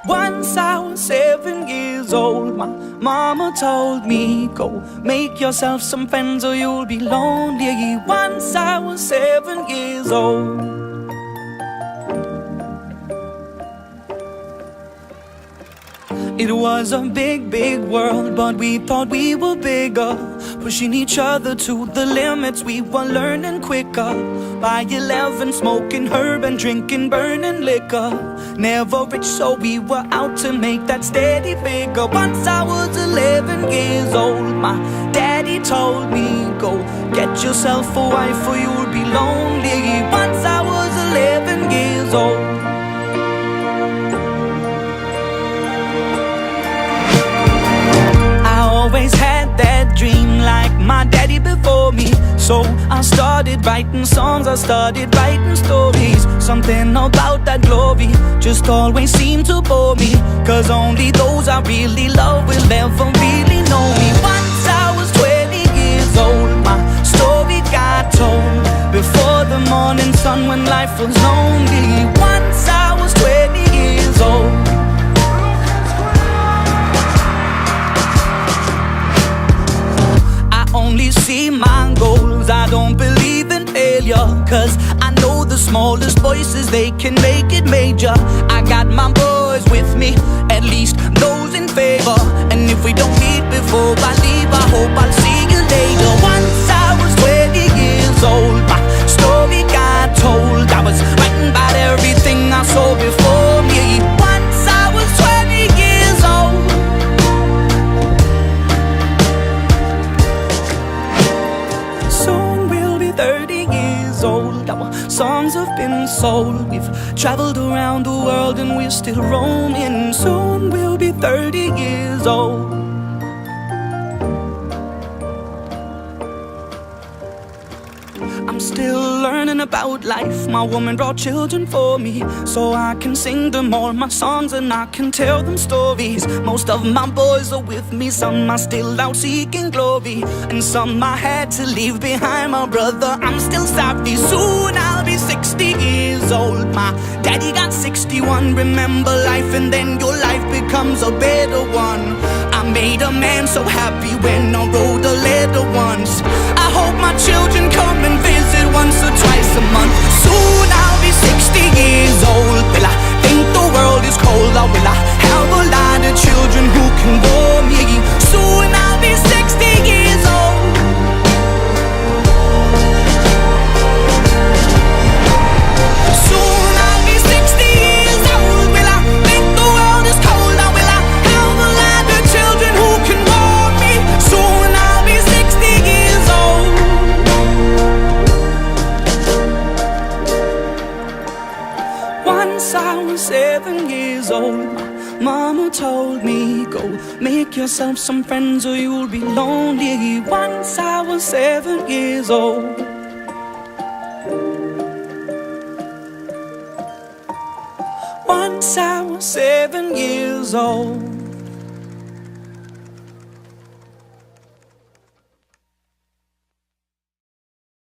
Once I was 7 years old, my mama told me, go make yourself some friends or you'll be lonely. Once I was 7 years old. It was a big, big world, but we thought we were bigger, pushing each other to the limits. We were learning quicker. By 11, smoking herb and drinking burning liquor. Never rich, so we were out to make that steady figure. Once I was 11 years old, my daddy told me, go get yourself a wife or you'll be lonely. Once I was 11 years old. Always had that dream like my daddy before me. So I started writing songs, I started writing stories. Something about that glory just always seemed to bore me, 'cause only those I really love will ever really know me. Once I was 20 years old, my story got told before the morning sun when life was lonely. Once I was 20 years old. Only see my goals, I don't believe in failure, 'cause I know the smallest voices, they can make it major. I got my boys with me, at least those in favor. And if we don't meet before I leave, I hope I'll see you later. Once I was 20 years old, my story got told. I was writing about everything I saw before me. Once I was 20 years old. Our songs have been sold. We've traveled around the world and we're still roaming. Soon we'll be 30 years old. I'm still learning about life. My woman brought children for me, so I can sing them all my songs and I can tell them stories. Most of my boys are with me, some are still out seeking glory, and some I had to leave behind. My brother, I'm still sorry. Soon I'll be 60 years old. My daddy got 61. Remember life and then your life becomes a better one. I made a man so happy when I wrote a letter once. I hope my children come and visit once or twice a month. Soon I'll be 60 years old. Will I think the world is cold, or will I have a lot of children who can warm me? Soon I'll be 60 years old. Soon I'll be 60 years old. Will I think the world is cold, or will I have a lot of children who can warm me? Soon I'll be 60 years old. Once I was 7 years old, my mama told me, go make yourself some friends or you'll be lonely. Once I was 7 years old. Once I was 7 years old.